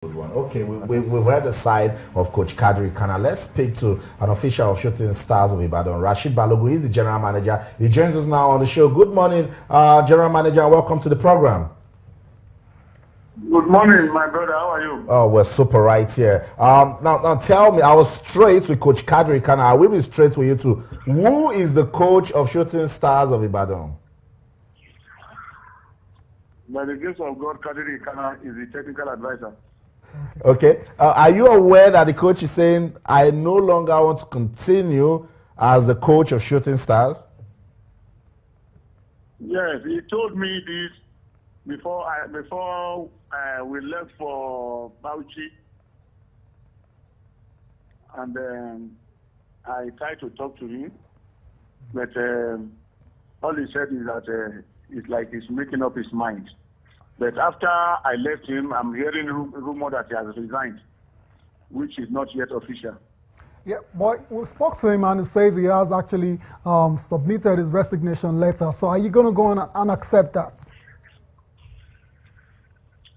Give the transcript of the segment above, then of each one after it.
Good one. Okay, we've heard the side of Coach Kadri Kana. Let's speak to an official of Shooting Stars of Ibadan, Rasheed Balogun. He's the general manager. He joins us now on the show. Good morning, general manager. Welcome to the program. Good morning, my brother. How are you? Oh, we're super right here. Now tell me, I was straight with Coach Kadri Kana. I will be straight with you too. Who is the coach of Shooting Stars of Ibadan? By the grace of God, Kadiri Kana is the technical advisor. Okay. Are you aware that the coach is saying, I no longer want to continue as the coach of Shooting Stars? Yes, he told me this before we left for Bauchi. And I tried to talk to him. But all he said is that it's like he's making up his mind. But after I left him, I'm hearing rumor that he has resigned, which is not yet official. Yeah, but we spoke to him and he says he has actually submitted his resignation letter. So are you going to go on and accept that?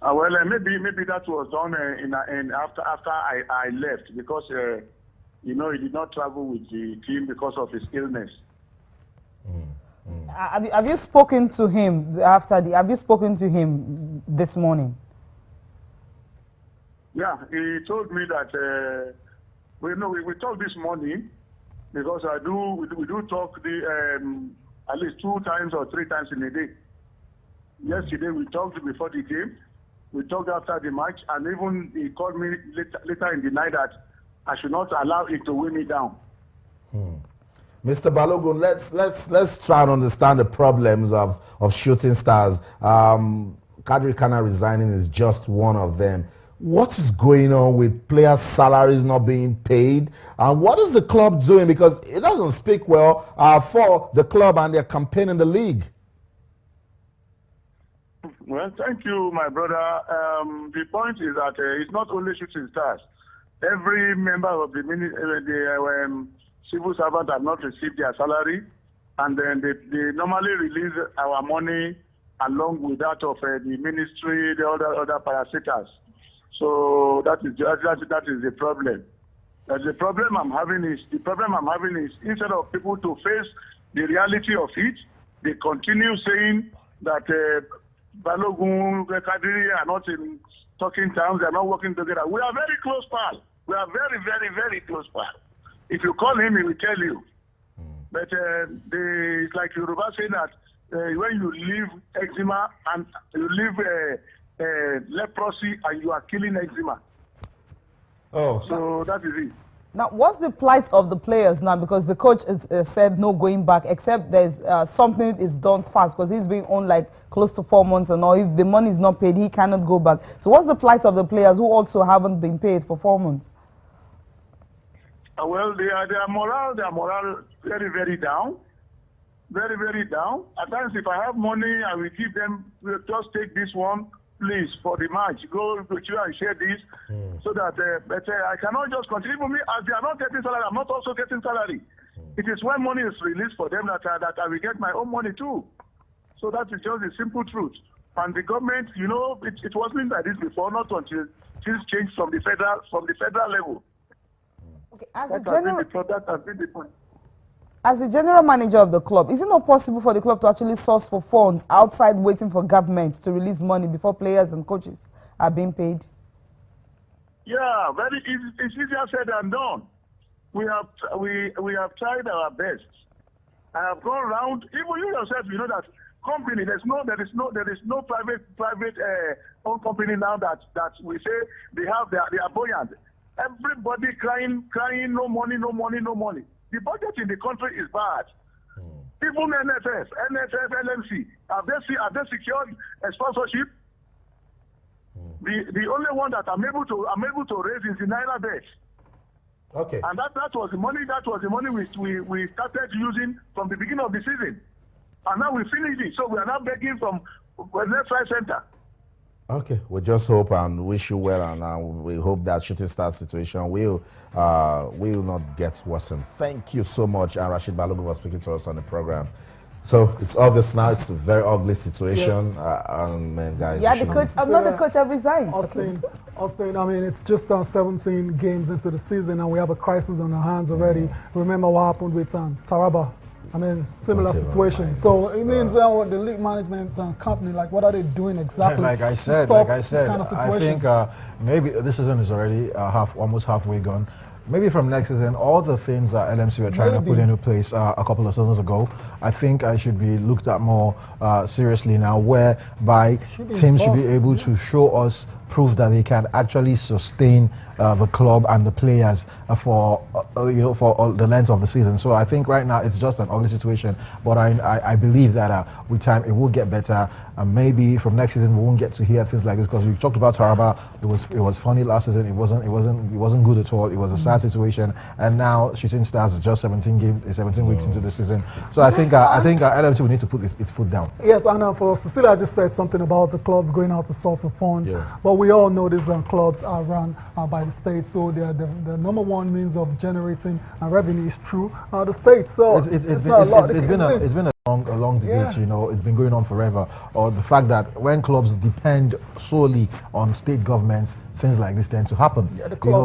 Well, maybe that was done after I left because he did not travel with the team because of his illness. Have you spoken to him have you spoken to him this morning? Yeah, he told me that we talked this morning because we do talk at least 2 times or 3 times in a day. Yesterday we talked before the game, we talked after the match, and even he called me later in the night that I should not allow it to weigh me down. Mr. Balogun, let's try and understand the problems of Shooting Stars. Kadri Kana resigning is just one of them. What is going on with players' salaries not being paid? And what is the club doing? Because it doesn't speak well for the club and their campaign in the league. Well, thank you, my brother. The point is that it's not only Shooting Stars. Every member of the civil servants have not received their salary, and then they normally release our money along with that of the ministry, the other parasitas. So that is the problem. The problem I'm having is instead of people to face the reality of it, they continue saying that Balogun, Kadiri are not in talking terms, they are not working together. We are very close pals. We are very, very, very close pals. If you call him, he will tell you. But it's like Yoruba saying that when you leave eczema and you leave leprosy and you are killing eczema. Oh, so that is it. Now, what's the plight of the players now? Because the coach said no going back, except there's something is done fast because he's been on like close to 4 months and all. If the money is not paid, he cannot go back. So what's the plight of the players who also haven't been paid for 4 months? Well, their morale very, very down. Very, very down. At times, if I have money, I will give them, just take this one, please, for the match. Go to you and share this, so that, but I cannot just continue. For me, as they are not getting salary, I'm not also getting salary. It is when money is released for them that I will get my own money too. So that is just the simple truth. And the government, it wasn't like this before, not until things changed from the federal level. Okay, as the general manager of the club, is it not possible for the club to actually source for funds outside waiting for government to release money before players and coaches are being paid? Yeah, very easy. It's easier said than done. We have tried our best. I have gone around. Even you yourself, you know that company. There is no private owned company now that we say they are buoyant. Everybody crying, no money. The budget in the country is bad. Even NFF, LMC, have they secured a sponsorship? The only one that I'm able to raise is the Naira bet. Okay. And that was the money we started using from the beginning of the season. And now we finished it. So we are now begging from the Left Right Center. Okay, we just hope and wish you well, and we hope that Shooting Star situation will not get worsened. Thank you so much, and Rasheed Balogun was speaking to us on the program. So it's obvious now. It's a very ugly situation. Yes. Man, guys. Yeah, we the shouldn't- coach. I'm not the coach. I've resigned. Austin, I mean, it's just 17 games into the season and we have a crisis on our hands already. Remember what happened with Taraba? I mean, similar Whatever, situation. my So it means what the league management company, like, what are they doing exactly? Like I to said, stop this kind of I situations? think maybe this season is already almost halfway gone. Maybe from next season, all the things that LMC were trying to put into place a couple of seasons ago, I think I should be looked at more seriously now, whereby teams should be able to show us proof that they can actually sustain the club and the players for for all the length of the season. So I think right now it's just an ugly situation, but I believe that with time it will get better, and maybe from next season we won't get to hear things like this, because we talked about Taraba. It was funny last season. It wasn't good at all. It was a sad situation, and now Shooting Stars is just 17 weeks into the season. So I think LMC will need to put its foot down. Yes, and for Cecilia just said something about the clubs going out to source of funds. But we all know these clubs are run by the state, so they're the number one means of generating revenue is through the state. So it's been a long debate, it's been going on forever. Or the fact that when clubs depend solely on state governments, things like this tend to happen.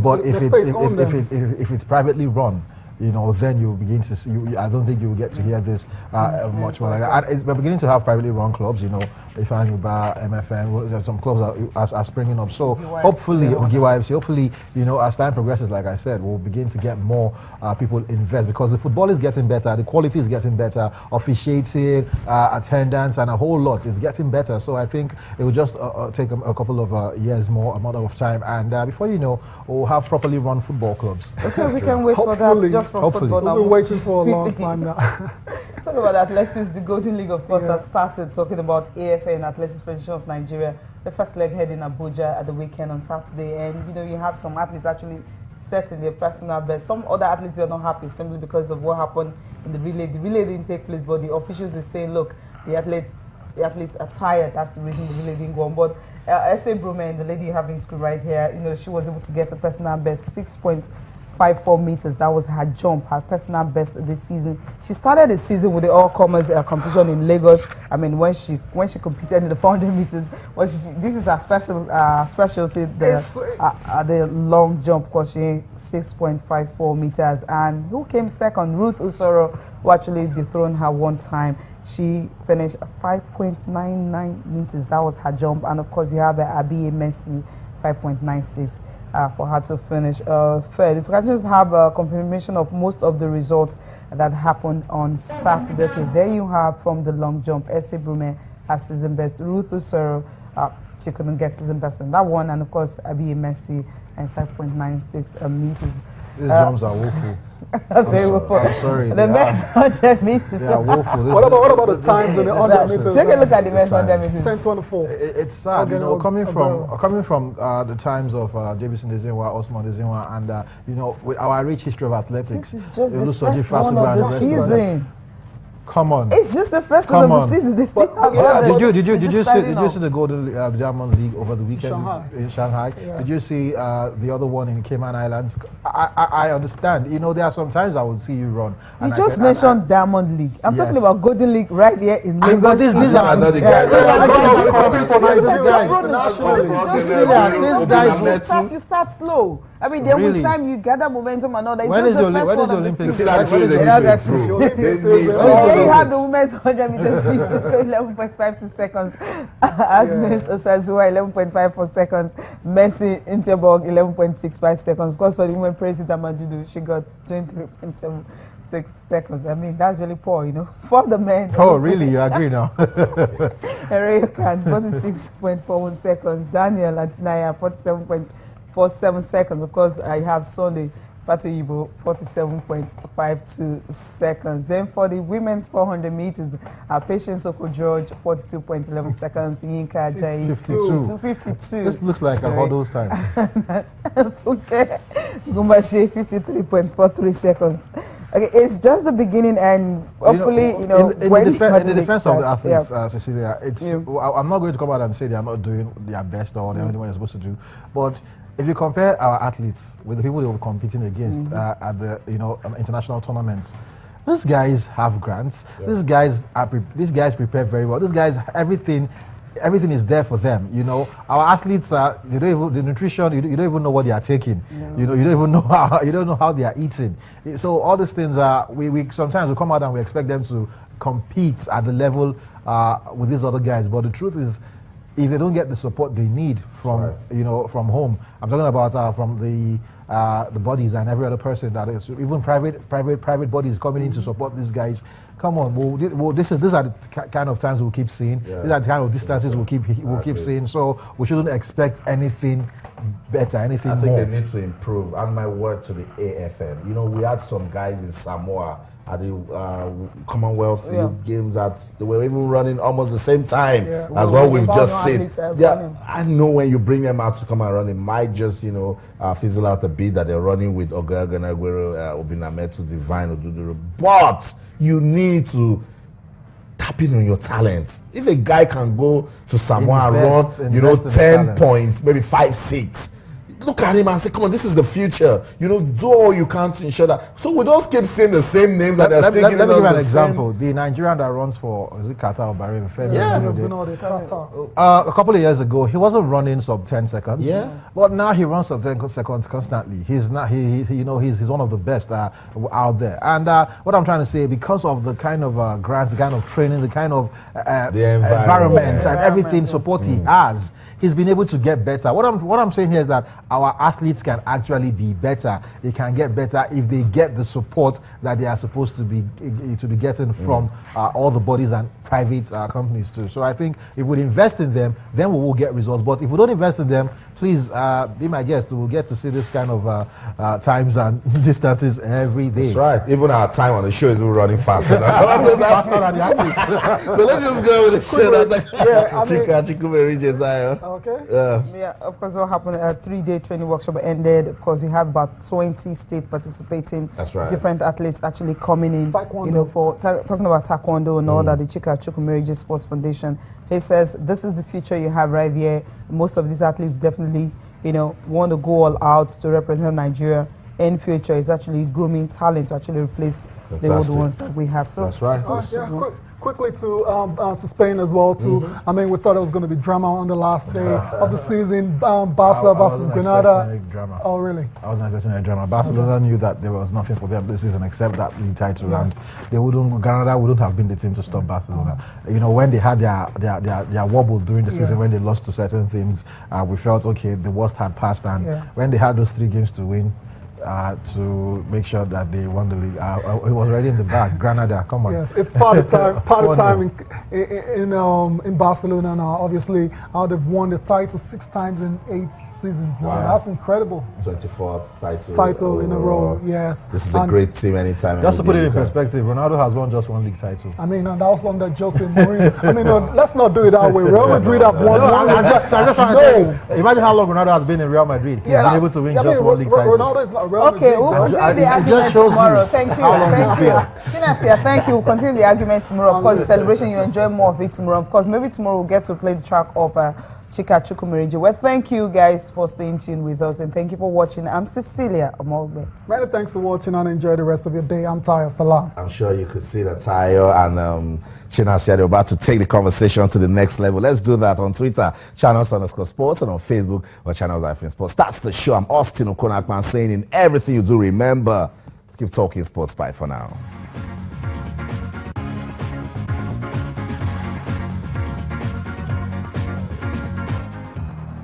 But if it's privately run, then you begin to see. I don't think you will get to hear this much more like that. And we're beginning to have privately run clubs. Ifan Uba, MFN, some clubs are springing up. So hopefully, hopefully, as time progresses, like I said, we'll begin to get more people invest, because the football is getting better, the quality is getting better, officiating, attendance, and a whole lot is getting better. So I think it will just take a couple of years more, amount of time, and before you know, we'll have properly run football clubs. Okay, we can wait for that. Just from football now. We've been waiting for a long time now. Talk about athletics. The Golden League, of course, has started talking about AFA and Athletics Federation of Nigeria. The first leg heading Abuja at the weekend on Saturday, and you have some athletes actually setting their personal best. Some other athletes were not happy simply because of what happened in the relay. The relay didn't take place, but the officials were saying, look, the athletes are tired. That's the reason the relay didn't go on. But S.A. Brumen, the lady you have in school right here, she was able to get a personal best 6.54 meters. That was her jump, her personal best this season. She started the season with the all-comers competition in Lagos. I mean, when she competed in the 400 meters, this is her specialty, the long jump, because she 6.54 meters. And who came second? Ruth Usoro, who actually dethroned her one time. She finished 5.99 meters. That was her jump. And of course, you have Abi Messi, 5.96. For her to finish third. If we can just have a confirmation of most of the results that happened on Saturday. Okay, there you have from the long jump. S.A. Brume has season best. Ruth Usoro, she couldn't get season best in that one. And of course, Abi Messi and 5.96 meters. These jumps are woeful. I'm sorry. The men's 100 meters. They are woeful. What about the times in the 100 meters? Take a look at the men's 100 meters. 10:24. It's sad, coming from the times of Davison Dezinwa, Osman Dezinwa, and with our rich history of athletics. This is just the first one of the season. Come on. It's just the first one of the season. They still have Did you see the Golden Diamond League over the weekend in Shanghai? Yeah. Did you see the other one in Cayman Islands? I understand. There are some times I will see you run. You just mentioned Diamond League. I'm talking about Golden League right here in Lagos. These are not the guys. You start slow. I mean, then with time you gather momentum and all that. When is the Olympics? You have the women's 100 meters physical, 11.52 seconds. Agnes Osazua, 11.54 seconds. Messi Interborg, 11.65 seconds. Of course, for the women, President Majudu, she got 23.76 seconds. I mean, that's really poor, For the men. Oh, really? You agree now? Herrera Khan, 46.41 seconds. Daniel Atinaya, 47.47 seconds. Of course, I have Sunday Fatu Yibo, 47.52 seconds. Then for the women's 400 meters, Patience Oko George, 42.11 seconds. Yinka Ajayi, 52. This looks like a Hodo's time. Funke Gumbashi, 53.43 seconds. Okay, it's just the beginning, and hopefully, in the defense of the athletes, Cecilia, I'm not going to come out and say they are not doing their best or they're not doing what they're supposed to do, but if you compare our athletes with the people they were competing against at the international tournaments, these guys have grants. These guys prepare very well. These guys, everything is there for them. You know, our athletes are, the nutrition, you don't even know what they are taking. You know, you don't know how they are eating. So all these things are, we sometimes we come out and we expect them to compete at the level with these other guys. But the truth is, if they don't get the support they need from from home, I'm talking about from the bodies and every other person that is, even private bodies coming in to support these guys. Come on, these are the kind of times we'll keep seeing. These are the kind of distances we'll keep seeing. So we shouldn't expect anything better, anything more. I think they need to improve. And my word to the AFN. You know, we had some guys in Samoa at the Commonwealth Games that they were even running almost the same time as what we've just seen. I know when you bring them out to come and run, it might just, fizzle out a bit that they're running with Ogaga, Aguero, Obinametu, Divine, Oduduru. But you need to tap in on your talents. If a guy can go to Samoa and run, 10 points, maybe 5, 6, look at him and say, come on, this is the future. Do all you can to ensure that. So we don't keep seeing the same names that they're still giving us. Let me give an example. The Nigerian that runs for, is it Qatar or Bahrain? A couple of years ago, he wasn't running sub 10 seconds. Yeah. But now he runs sub 10 seconds constantly. He's not. He's one of the best out there. And what I'm trying to say, because of the kind of grants, the kind of training, the kind of the environment and everything support he has, he's been able to get better. What I'm saying here is that our athletes can actually be better. They can get better if they get the support that they are supposed to be getting from all the bodies and private companies too. So I think if we invest in them, then we will get results. But if we don't invest in them, please be my guest. We'll get to see this kind of times and distances every day. That's right. Even our time on the show is running faster. Faster than the athletes. So let's just go with the show. Okay. Yeah, of course, what happened? A 3-day training workshop ended. Of course, we have about 20 states participating. That's right. Different athletes actually coming in. Taekwondo. For talking about taekwondo and all that, the Chika Chukwumerije Sports Foundation. He says this is the future you have right here. Most of these athletes definitely, want to go all out to represent Nigeria in future. Is actually grooming talent to actually replace the old ones that we have. So that's right. Quickly to Spain as well too. I mean, we thought it was going to be drama on the last day of the season. Barca versus Granada. Drama. Oh, really? I wasn't expecting any drama. Barcelona knew that there was nothing for them this season except that league title, and Granada wouldn't have been the team to stop Barcelona. When they had their wobble during the season, when they lost to certain things, we felt okay, the worst had passed, and when they had those 3 games to win, to make sure that they won the league. It was already in the bag. Granada, come on. Yes, it's part of time in Barcelona now. Obviously, they've won the title 6 times in 8 seasons now. Wow. That's incredible. 24th title in a row. Yes. This is a great team anytime. Just to put it in perspective, Ronaldo has won just 1 league title. I mean, and that was under Jose Mourinho. I mean, let's not do it that way. Real Madrid have won. I'm just trying to say, imagine how long Ronaldo has been in Real Madrid. He's been able to win just 1 league title. Ronaldo is not Real Okay, Madrid. we'll continue the argument tomorrow. Thank you. Sinasia, thank you. We'll continue the argument tomorrow. Of course, the celebration, you enjoy more of it tomorrow. Of course, maybe tomorrow we'll get to play the track of Chika Chukwumerije. Well, thank you guys for staying tuned with us, and thank you for watching. I'm Cecilia Omogbe. Many thanks for watching, and enjoy the rest of your day. I'm Tayo Salam. I'm sure you could see that Tayo and Chinasya are about to take the conversation to the next level. Let's do that on Twitter, channels_sports, and on Facebook, or channels-sports. That's the show. I'm Austin Okonakman saying, in everything you do, remember to keep talking sports. Bye for now.